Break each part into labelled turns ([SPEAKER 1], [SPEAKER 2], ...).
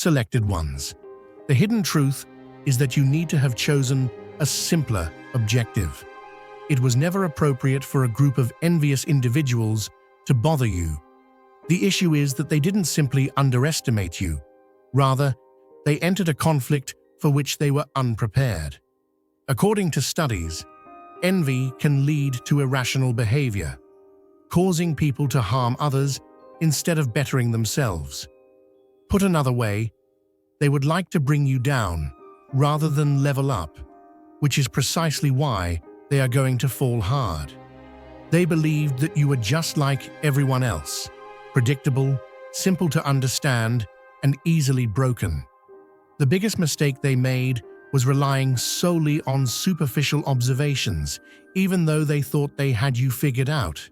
[SPEAKER 1] selected ones. The hidden truth is that you need to have chosen a simpler objective. It was never appropriate for a group of envious individuals to bother you. The issue is that they didn't simply underestimate you. Rather, they entered a conflict for which they were unprepared. According to studies, envy can lead to irrational behavior, causing people to harm others instead of bettering themselves. Put another way, they would like to bring you down rather than level up, which is precisely why they are going to fall hard. They believed that you were just like everyone else, predictable, simple to understand, and easily broken. The biggest mistake they made was relying solely on superficial observations, even though they thought they had you figured out.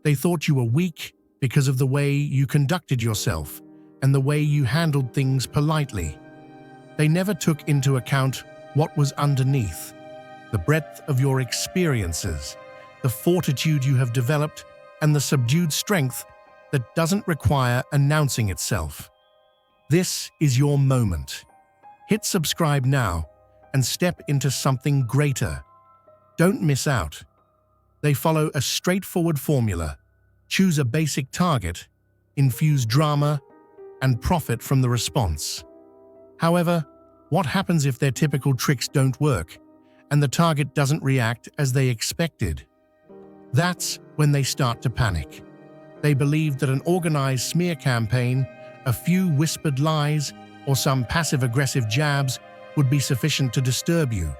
[SPEAKER 1] They thought you were weak because of the way you conducted yourself and the way you handled things politely. They never took into account what was underneath, the breadth of your experiences, the fortitude you have developed, and the subdued strength that doesn't require announcing itself. This is your moment. Hit subscribe now and step into something greater. Don't miss out. They follow a straightforward formula. Choose a basic target, infuse drama, and profit from the response. However, what happens if their typical tricks don't work and the target doesn't react as they expected? That's when they start to panic. They believed that an organized smear campaign, a few whispered lies, or some passive-aggressive jabs would be sufficient to disturb you.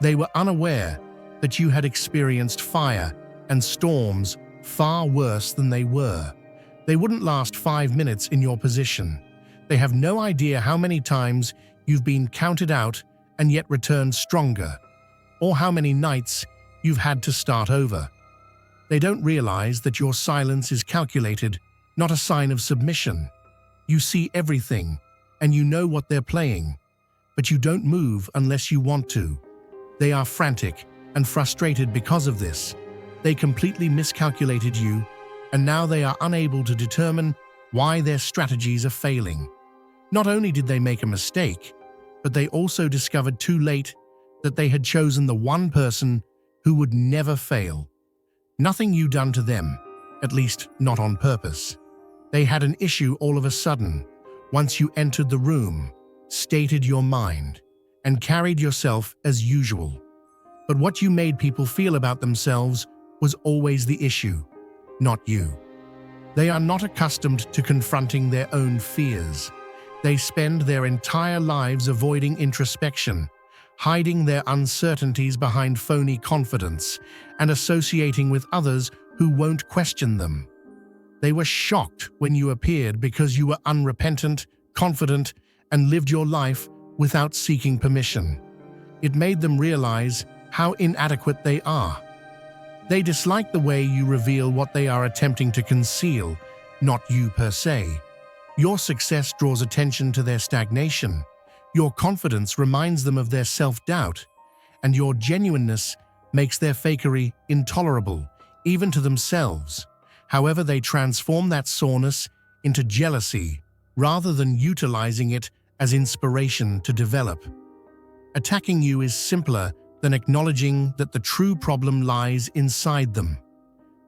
[SPEAKER 1] They were unaware that you had experienced fire and storms far worse than they were. They wouldn't last 5 minutes in your position. They have no idea how many times you've been counted out and yet returned stronger, or how many nights you've had to start over. They don't realize that your silence is calculated, not a sign of submission. You see everything, and you know what they're playing, but you don't move unless you want to. They are frantic and frustrated because of this. They completely miscalculated you, and now they are unable to determine why their strategies are failing. Not only did they make a mistake, but they also discovered too late that they had chosen the one person who would never fail. Nothing you done to them, at least not on purpose. They had an issue all of a sudden, once you entered the room, stated your mind, and carried yourself as usual. But what you made people feel about themselves was always the issue, not you. They are not accustomed to confronting their own fears. They spend their entire lives avoiding introspection, hiding their uncertainties behind phony confidence, and associating with others who won't question them. They were shocked when you appeared because you were unrepentant, confident, and lived your life without seeking permission. It made them realize how inadequate they are. They dislike the way you reveal what they are attempting to conceal, not you per se. Your success draws attention to their stagnation. Your confidence reminds them of their self-doubt, and your genuineness makes their fakery intolerable, even to themselves. However, they transform that soreness into jealousy rather than utilizing it as inspiration to develop. Attacking you is simpler than acknowledging that the true problem lies inside them.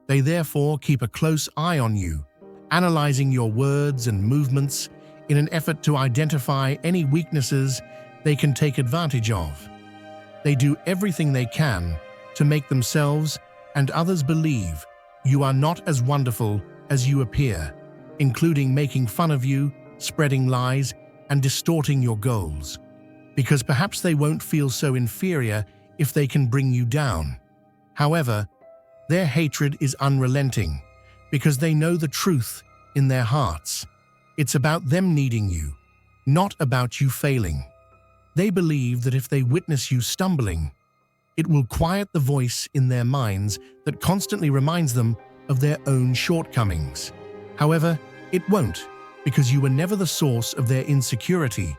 [SPEAKER 1] They therefore keep a close eye on you, analyzing your words and movements in an effort to identify any weaknesses they can take advantage of. They do everything they can to make themselves and others believe you are not as wonderful as you appear, including making fun of you, spreading lies, and distorting your goals. Because perhaps they won't feel so inferior if they can bring you down. However, their hatred is unrelenting because they know the truth in their hearts. It's about them needing you, not about you failing. They believe that if they witness you stumbling, it will quiet the voice in their minds that constantly reminds them of their own shortcomings. However, it won't, because you were never the source of their insecurity.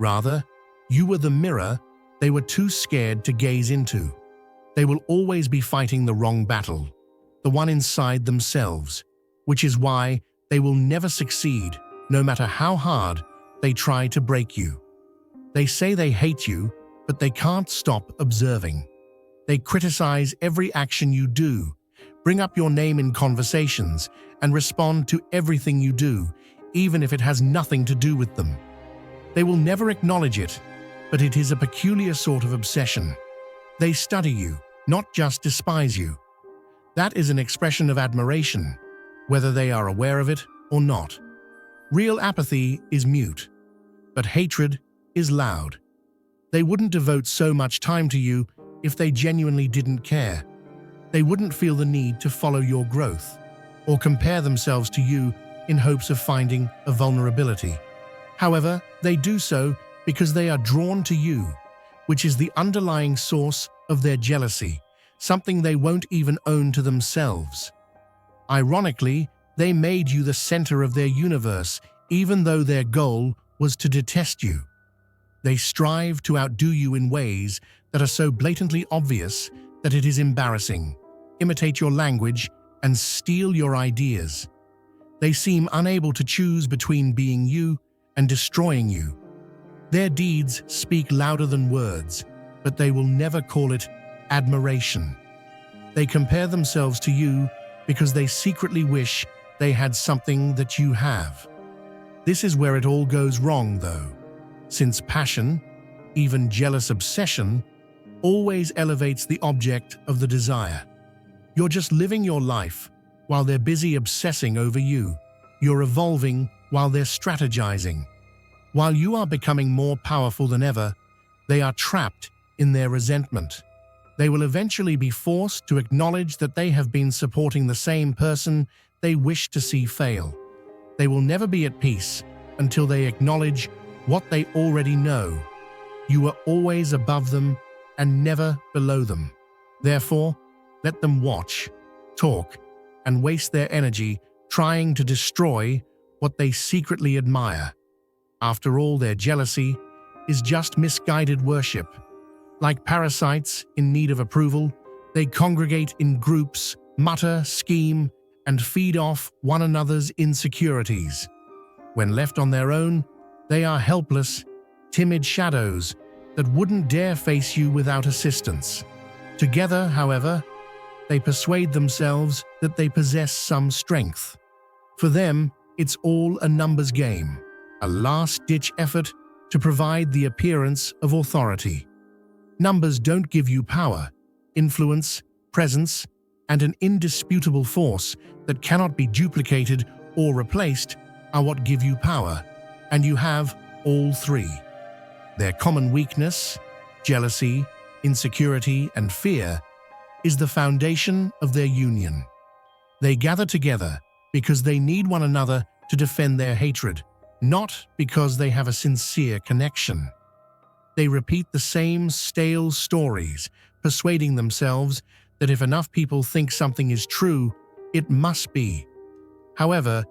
[SPEAKER 1] Rather, you were the mirror they were too scared to gaze into. They will always be fighting the wrong battle, the one inside themselves, which is why they will never succeed, no matter how hard they try to break you. They say they hate you, but they can't stop observing. They criticize every action you do, bring up your name in conversations, and respond to everything you do, even if it has nothing to do with them. They will never acknowledge it, but it is a peculiar sort of obsession. They study you, not just despise you. That is an expression of admiration, whether they are aware of it or not. Real apathy is mute, but hatred is loud. They wouldn't devote so much time to you if they genuinely didn't care. They wouldn't feel the need to follow your growth or compare themselves to you in hopes of finding a vulnerability. However, they do so because they are drawn to you, which is the underlying source of their jealousy, something they won't even own to themselves. Ironically, they made you the center of their universe, even though their goal was to detest you. They strive to outdo you in ways that are so blatantly obvious that it is embarrassing, imitate your language, and steal your ideas. They seem unable to choose between being you and destroying you. Their deeds speak louder than words, but they will never call it admiration. They compare themselves to you because they secretly wish they had something that you have. This is where it all goes wrong, though, since passion, even jealous obsession, always elevates the object of the desire. You're just living your life while they're busy obsessing over you. You're evolving while they're strategizing. While you are becoming more powerful than ever, they are trapped in their resentment. They will eventually be forced to acknowledge that they have been supporting the same person they wish to see fail. They will never be at peace until they acknowledge what they already know. You are always above them and never below them. Therefore, let them watch, talk, and waste their energy trying to destroy what they secretly admire. After all, their jealousy is just misguided worship. Like parasites in need of approval, they congregate in groups, mutter, scheme, and feed off one another's insecurities. When left on their own, they are helpless, timid shadows that wouldn't dare face you without assistance. Together, however, they persuade themselves that they possess some strength. For them, it's all a numbers game, a last-ditch effort to provide the appearance of authority. Numbers don't give you power, influence, presence, and an indisputable force that cannot be duplicated or replaced are what give you power, and you have all three. Their common weakness, jealousy, insecurity, and fear, is the foundation of their union. They gather together because they need one another to defend their hatred, not because they have a sincere connection. They repeat the same stale stories, persuading themselves that if enough people think something is true, it must be. However,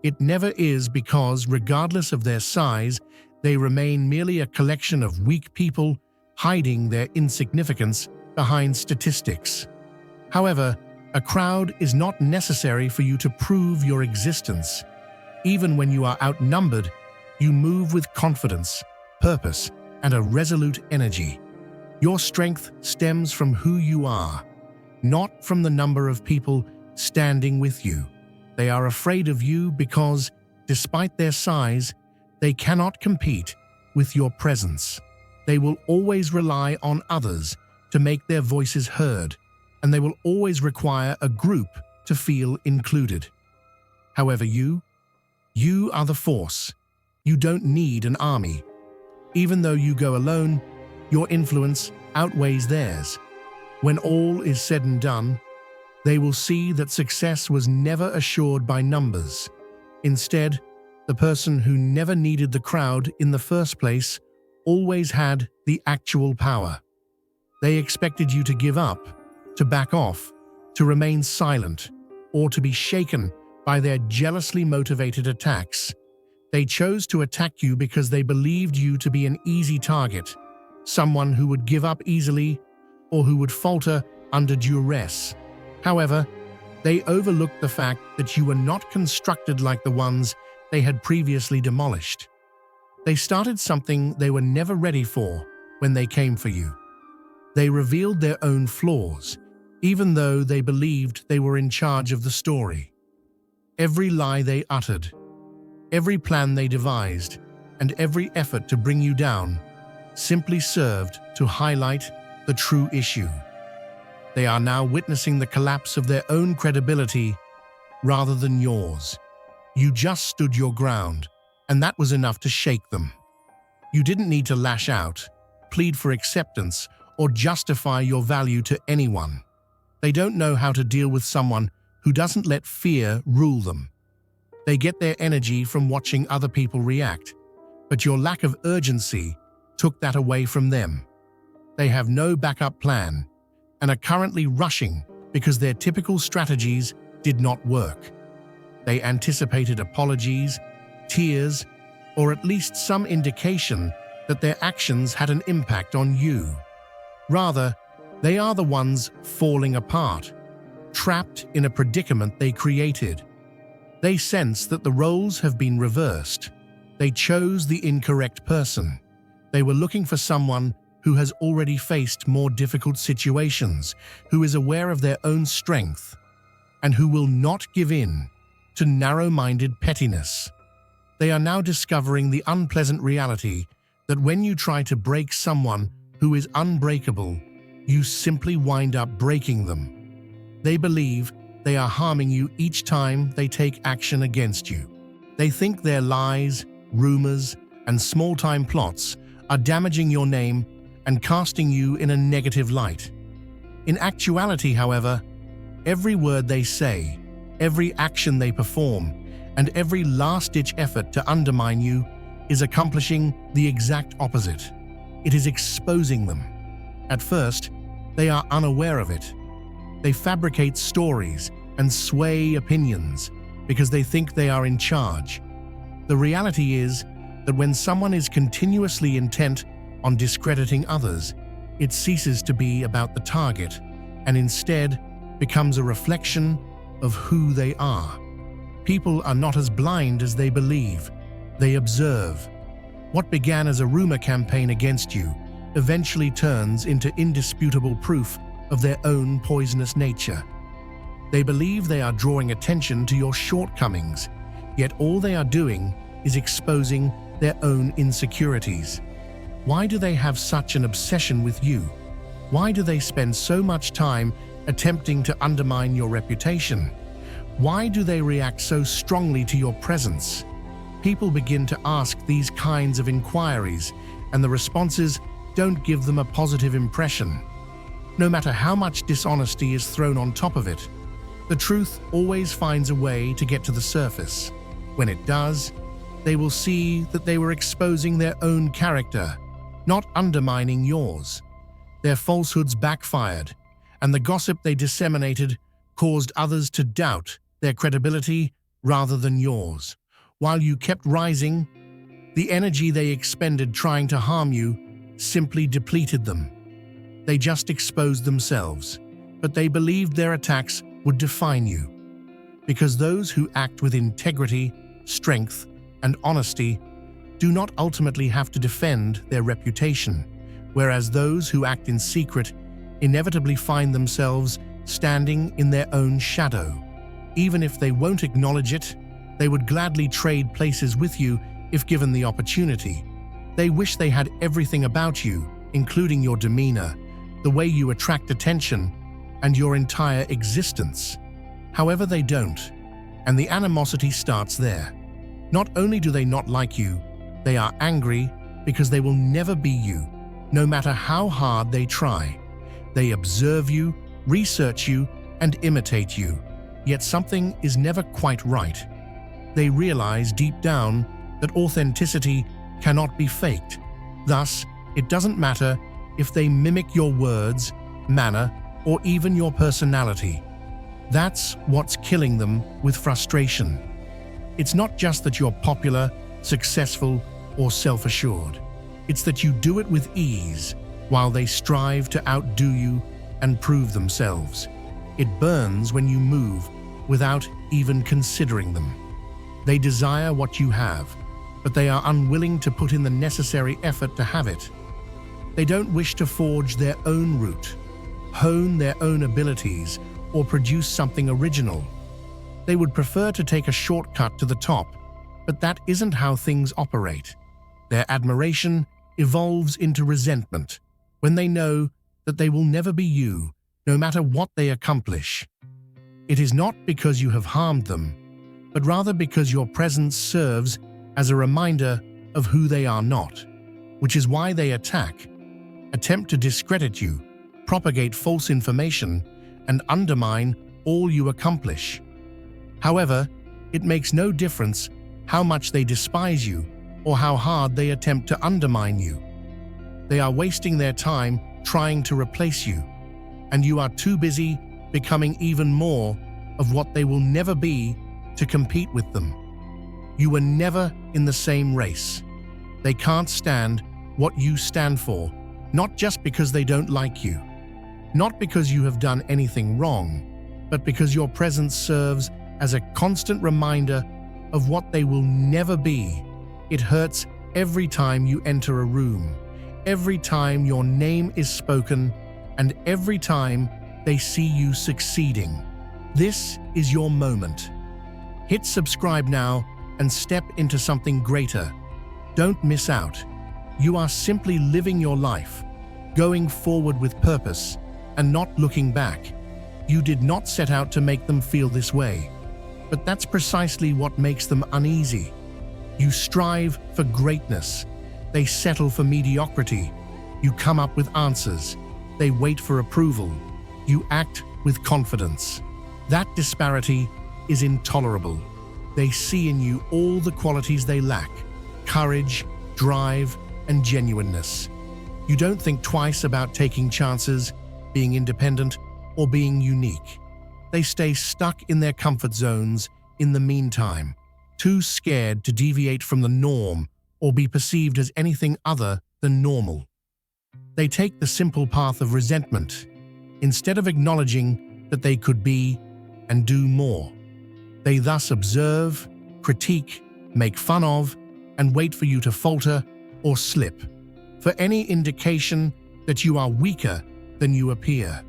[SPEAKER 1] it never is because, regardless of their size, they remain merely a collection of weak people hiding their insignificance behind statistics. However, a crowd is not necessary for you to prove your existence. Even when you are outnumbered, you move with confidence, purpose, and a resolute energy. Your strength stems from who you are, not from the number of people standing with you. They are afraid of you because, despite their size, they cannot compete with your presence. They will always rely on others to make their voices heard, and they will always require a group to feel included. However, you are the force. You don't need an army. Even though you go alone, your influence outweighs theirs. When all is said and done, they will see that success was never assured by numbers. Instead, the person who never needed the crowd in the first place always had the actual power. They expected you to give up, to back off, to remain silent, or to be shaken by their jealously motivated attacks. They chose to attack you because they believed you to be an easy target, someone who would give up easily or who would falter under duress. However, they overlooked the fact that you were not constructed like the ones they had previously demolished. They started something they were never ready for when they came for you. They revealed their own flaws, even though they believed they were in charge of the story. Every lie they uttered, every plan they devised, and every effort to bring you down simply served to highlight the true issue. They are now witnessing the collapse of their own credibility rather than yours. You just stood your ground, and that was enough to shake them. You didn't need to lash out, plead for acceptance, or justify your value to anyone. They don't know how to deal with someone who doesn't let fear rule them. They get their energy from watching other people react, but your lack of urgency took that away from them. They have no backup plan and are currently rushing because their typical strategies did not work. They anticipated apologies, tears, or at least some indication that their actions had an impact on you. Rather, they are the ones falling apart, trapped in a predicament they created. They sense that the roles have been reversed. They chose the incorrect person. They were looking for someone who has already faced more difficult situations, who is aware of their own strength, and who will not give in to narrow-minded pettiness. They are now discovering the unpleasant reality that when you try to break someone who is unbreakable, you simply wind up breaking them. They believe they are harming you each time they take action against you. They think their lies, rumors, and small-time plots are damaging your name and casting you in a negative light. In actuality, however, every word they say, every action they perform, and every last-ditch effort to undermine you is accomplishing the exact opposite. It is exposing them. At first, they are unaware of it. They fabricate stories and sway opinions because they think they are in charge. The reality is that when someone is continuously intent on discrediting others, it ceases to be about the target and instead becomes a reflection of who they are. People are not as blind as they believe. They observe. What began as a rumor campaign against you eventually turns into indisputable proof of their own poisonous nature. They believe they are drawing attention to your shortcomings, yet all they are doing is exposing their own insecurities. Why do they have such an obsession with you? Why do they spend so much time attempting to undermine your reputation? Why do they react so strongly to your presence? People begin to ask these kinds of inquiries, and the responses don't give them a positive impression. No matter how much dishonesty is thrown on top of it, the truth always finds a way to get to the surface. When it does, they will see that they were exposing their own character, not undermining yours. Their falsehoods backfired, and the gossip they disseminated caused others to doubt their credibility rather than yours. While you kept rising, the energy they expended trying to harm you simply depleted them. They just exposed themselves, but they believed their attacks would define you. Because those who act with integrity, strength, and honesty do not ultimately have to defend their reputation, whereas those who act in secret inevitably find themselves standing in their own shadow. Even if they won't acknowledge it, they would gladly trade places with you if given the opportunity. They wish they had everything about you, including your demeanor, the way you attract attention, and your entire existence. However, they don't, and the animosity starts there. Not only do they not like you, they are angry because they will never be you, no matter how hard they try. They observe you, research you, and imitate you, yet something is never quite right. They realize deep down that authenticity cannot be faked. Thus, it doesn't matter if they mimic your words, manner, or even your personality. That's what's killing them with frustration. It's not just that you're popular, successful, or self-assured. It's that you do it with ease, while they strive to outdo you and prove themselves. It burns when you move without even considering them. They desire what you have, but they are unwilling to put in the necessary effort to have it. They don't wish to forge their own route, hone their own abilities, or produce something original. They would prefer to take a shortcut to the top, but that isn't how things operate. Their admiration evolves into resentment when they know that they will never be you, no matter what they accomplish. It is not because you have harmed them, but rather because your presence serves as a reminder of who they are not, which is why they attack, attempt to discredit you, propagate false information, and undermine all you accomplish. However, it makes no difference how much they despise you or how hard they attempt to undermine you. They are wasting their time trying to replace you, and you are too busy becoming even more of what they will never be to compete with them. You were never in the same race. They can't stand what you stand for, not just because they don't like you, not because you have done anything wrong, but because your presence serves as a constant reminder of what they will never be. It hurts every time you enter a room, every time your name is spoken, and every time they see you succeeding. This is your moment. Hit subscribe now and step into something greater. Don't miss out. You are simply living your life, going forward with purpose, and not looking back. You did not set out to make them feel this way, but that's precisely what makes them uneasy. You strive for greatness. They settle for mediocrity. You come up with answers. They wait for approval. You act with confidence. That disparity is intolerable. They see in you all the qualities they lack: courage, drive, and genuineness. You don't think twice about taking chances, being independent, or being unique. They stay stuck in their comfort zones in the meantime, too scared to deviate from the norm or be perceived as anything other than normal. They take the simple path of resentment, instead of acknowledging that they could be and do more. They thus observe, critique, make fun of, and wait for you to falter or slip, for any indication that you are weaker than you appear.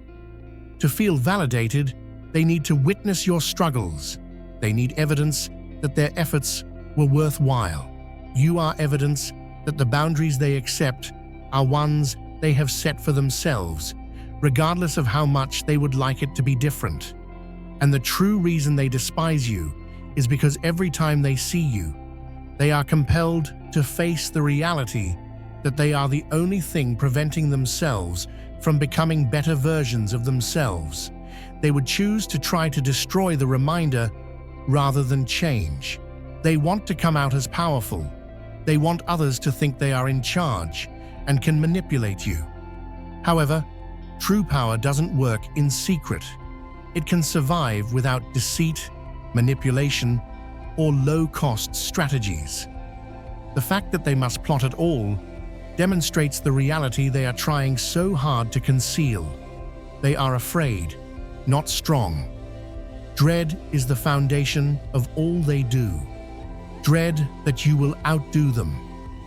[SPEAKER 1] To feel validated, they need to witness your struggles. They need evidence that their efforts were worthwhile. You are evidence that the boundaries they accept are ones they have set for themselves, regardless of how much they would like it to be different. And the true reason they despise you is because every time they see you, they are compelled to face the reality that they are the only thing preventing themselves from becoming better versions of themselves. They would choose to try to destroy the reminder rather than change. They want to come out as powerful. They want others to think they are in charge and can manipulate you. However, true power doesn't work in secret. It can survive without deceit, manipulation, or low-cost strategies. The fact that they must plot at all demonstrates the reality they are trying so hard to conceal. They are afraid, not strong. Dread is the foundation of all they do. Dread that you will outdo them.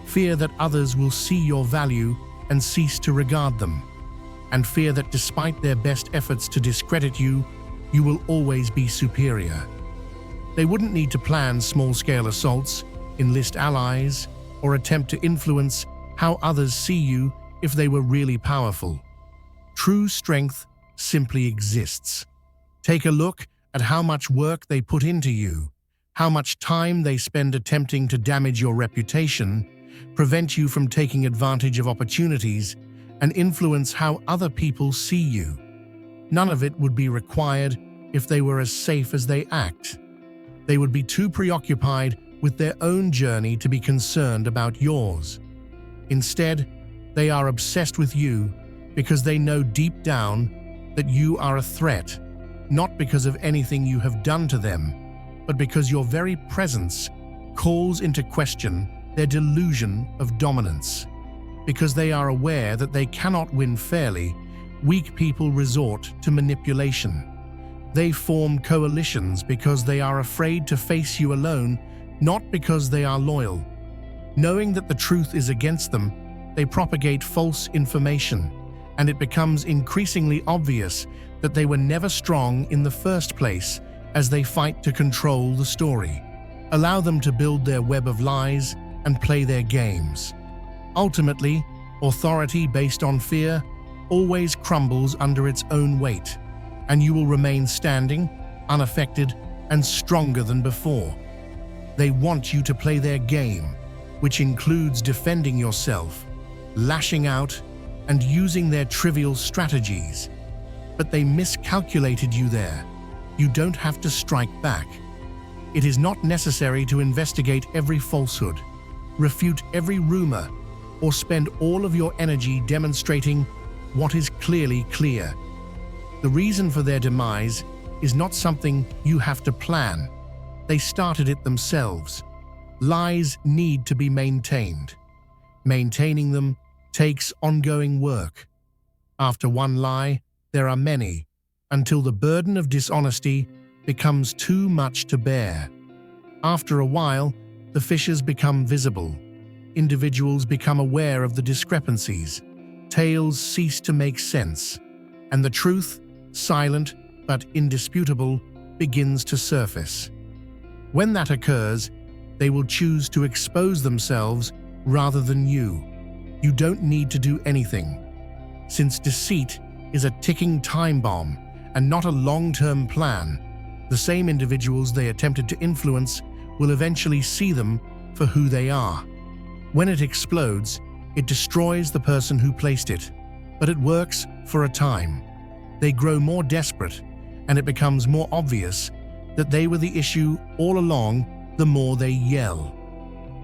[SPEAKER 1] Fear that others will see your value and cease to regard them. And fear that despite their best efforts to discredit you, you will always be superior. They wouldn't need to plan small-scale assaults, enlist allies, or attempt to influence how others see you if they were really powerful. True strength simply exists. Take a look at how much work they put into you, how much time they spend attempting to damage your reputation, prevent you from taking advantage of opportunities, and influence how other people see you. None of it would be required if they were as safe as they act. They would be too preoccupied with their own journey to be concerned about yours. Instead, they are obsessed with you because they know deep down that you are a threat, not because of anything you have done to them, but because your very presence calls into question their delusion of dominance. Because they are aware that they cannot win fairly, weak people resort to manipulation. They form coalitions because they are afraid to face you alone, not because they are loyal. Knowing that the truth is against them, they propagate false information, and it becomes increasingly obvious that they were never strong in the first place as they fight to control the story. Allow them to build their web of lies and play their games. Ultimately, authority based on fear always crumbles under its own weight, and you will remain standing, unaffected, and stronger than before. They want you to play their game, which includes defending yourself, lashing out, and using their trivial strategies. But they miscalculated you there. You don't have to strike back. It is not necessary to investigate every falsehood, refute every rumor, or spend all of your energy demonstrating what is clearly clear. The reason for their demise is not something you have to plan. They started it themselves. Lies need to be maintained. Maintaining them takes ongoing work. After one lie, there are many, until the burden of dishonesty becomes too much to bear. After a while, the fissures become visible. Individuals become aware of the discrepancies. Tales cease to make sense, and the truth, silent but indisputable, begins to surface. When that occurs, they will choose to expose themselves rather than you. You don't need to do anything. Since deceit is a ticking time bomb and not a long-term plan, the same individuals they attempted to influence will eventually see them for who they are. When it explodes, it destroys the person who placed it, but it works for a time. They grow more desperate, and it becomes more obvious that they were the issue all along the more they yell.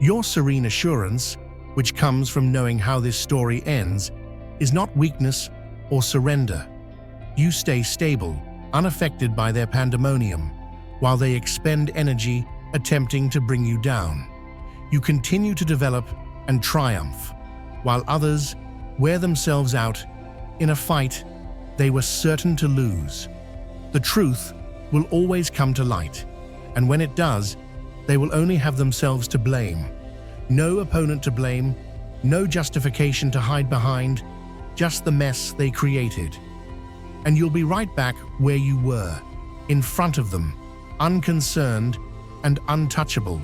[SPEAKER 1] Your serene assurance, which comes from knowing how this story ends, is not weakness or surrender. You stay stable, unaffected by their pandemonium, while they expend energy attempting to bring you down. You continue to develop and triumph, while others wear themselves out in a fight they were certain to lose. The truth will always come to light, and when it does, they will only have themselves to blame. No opponent to blame, no justification to hide behind, just the mess they created. And you'll be right back where you were, in front of them, unconcerned and untouchable.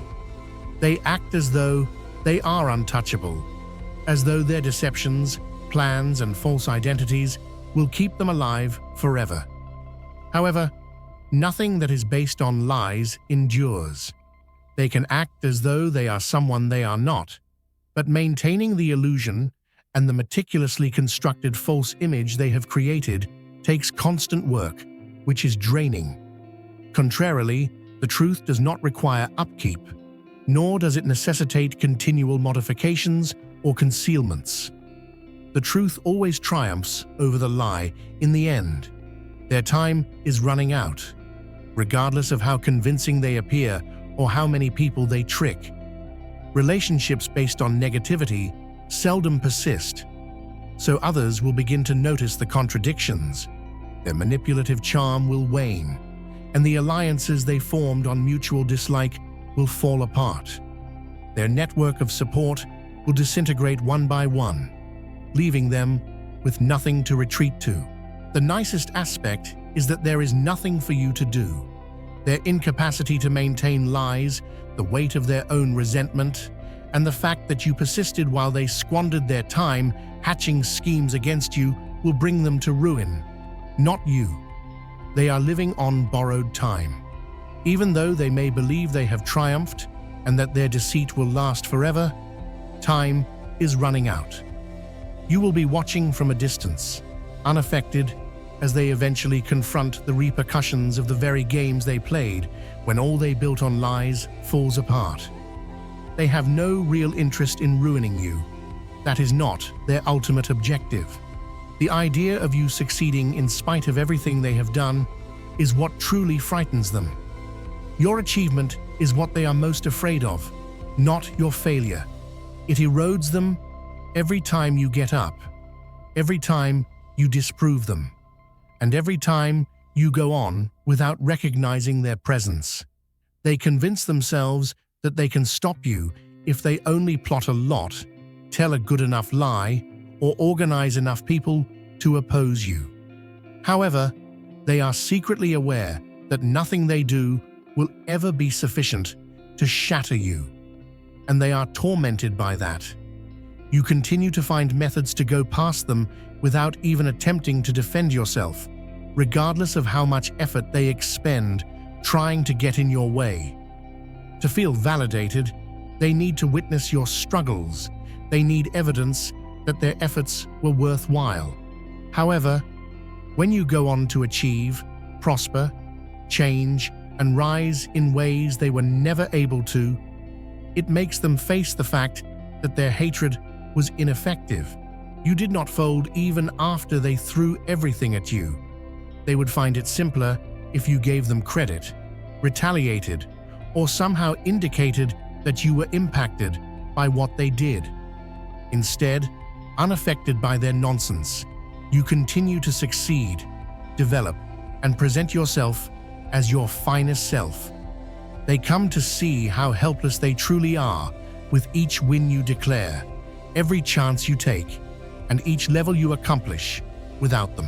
[SPEAKER 1] They act as though they are untouchable, as though their deceptions, plans, and false identities will keep them alive forever. However, nothing that is based on lies endures. They can act as though they are someone they are not, but maintaining the illusion and the meticulously constructed false image they have created takes constant work, which is draining. Contrarily, the truth does not require upkeep, nor does it necessitate continual modifications or concealments. The truth always triumphs over the lie in the end. Their time is running out, regardless of how convincing they appear or how many people they trick. Relationships based on negativity seldom persist, so others will begin to notice the contradictions. Their manipulative charm will wane, and the alliances they formed on mutual dislike will fall apart. Their network of support will disintegrate one by one, leaving them with nothing to retreat to. The nicest aspect is that there is nothing for you to do. Their incapacity to maintain lies, the weight of their own resentment, and the fact that you persisted while they squandered their time hatching schemes against you will bring them to ruin, not you. They are living on borrowed time. Even though they may believe they have triumphed and that their deceit will last forever, time is running out. You will be watching from a distance, unaffected, as they eventually confront the repercussions of the very games they played when all they built on lies falls apart. They have no real interest in ruining you. That is not their ultimate objective. The idea of you succeeding in spite of everything they have done is what truly frightens them. Your achievement is what they are most afraid of, not your failure. It erodes them every time you get up, every time you disprove them, and every time you go on without recognizing their presence. They convince themselves that they can stop you if they only plot a lot, tell a good enough lie, or organize enough people to oppose you. However, they are secretly aware that nothing they do will ever be sufficient to shatter you, and they are tormented by that. You continue to find methods to go past them without even attempting to defend yourself, regardless of how much effort they expend trying to get in your way. To feel validated, they need to witness your struggles. They need evidence that their efforts were worthwhile. However, when you go on to achieve, prosper, change, and rise in ways they were never able to, it makes them face the fact that their hatred was ineffective. You did not fold even after they threw everything at you. They would find it simpler if you gave them credit, retaliated, or somehow indicated that you were impacted by what they did. Instead, unaffected by their nonsense, you continue to succeed, develop, and present yourself as your finest self. They come to see how helpless they truly are with each win you declare, every chance you take, and each level you accomplish without them.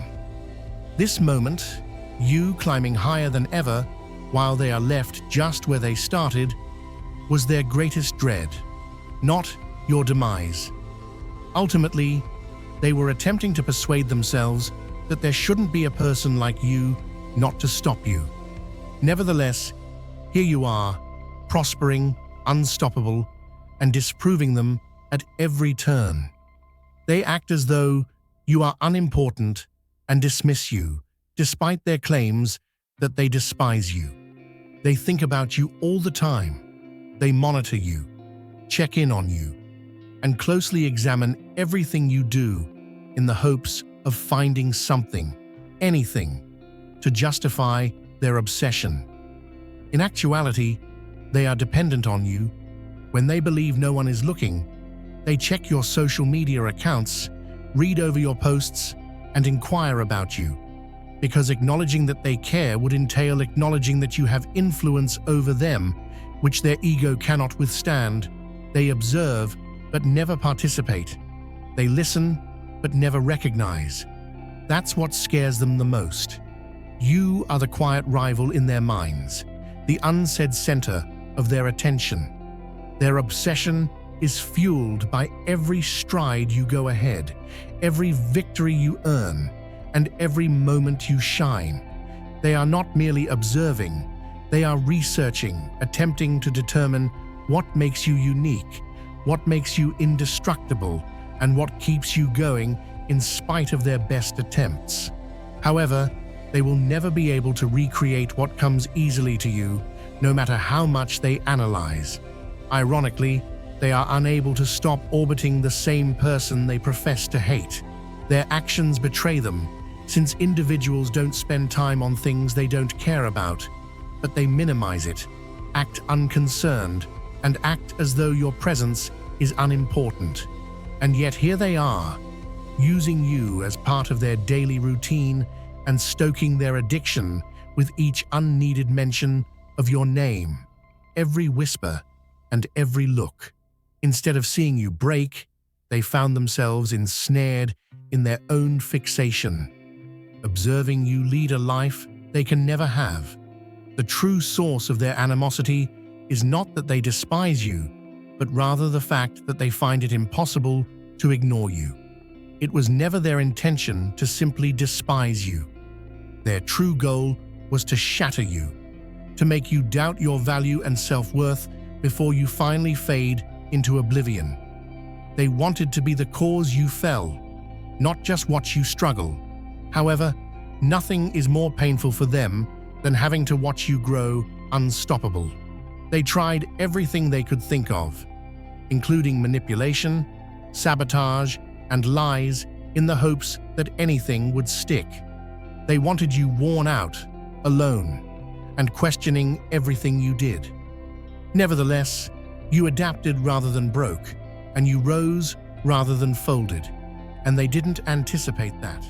[SPEAKER 1] This moment, you climbing higher than ever while they are left just where they started, was their greatest dread, not your demise. Ultimately, they were attempting to persuade themselves that there shouldn't be a person like you not to stop you. Nevertheless, here you are, prospering, unstoppable, and disproving them at every turn. They act as though you are unimportant and dismiss you, despite their claims that they despise you. They think about you all the time. They monitor you, check in on you, and closely examine everything you do in the hopes of finding something, anything, to justify their obsession. In actuality, they are dependent on you. When they believe no one is looking, they check your social media accounts, read over your posts, and inquire about you. Because acknowledging that they care would entail acknowledging that you have influence over them, which their ego cannot withstand. They observe, but never participate. They listen, but never recognize. That's what scares them the most. You are the quiet rival in their minds, the unsaid center of their attention. Their obsession is fueled by every stride you go ahead, every victory you earn, and every moment you shine. They are not merely observing, they are researching, attempting to determine what makes you unique, what makes you indestructible, and what keeps you going in spite of their best attempts. However, they will never be able to recreate what comes easily to you, no matter how much they analyze. Ironically, they are unable to stop orbiting the same person they profess to hate. Their actions betray them, since individuals don't spend time on things they don't care about, but they minimize it, act unconcerned, and act as though your presence is unimportant. And yet here they are, using you as part of their daily routine and stoking their addiction with each unneeded mention of your name, every whisper, and every look. Instead of seeing you break, they found themselves ensnared in their own fixation, observing you lead a life they can never have. The true source of their animosity is not that they despise you, but rather the fact that they find it impossible to ignore you. It was never their intention to simply despise you. Their true goal was to shatter you, to make you doubt your value and self-worth before you finally fade into oblivion. They wanted to be the cause you fell, not just watch you struggle. However, nothing is more painful for them than having to watch you grow unstoppable. They tried everything they could think of, including manipulation, sabotage, and lies in the hopes that anything would stick. They wanted you worn out, alone, and questioning everything you did. Nevertheless, you adapted rather than broke, and you rose rather than folded, and they didn't anticipate that.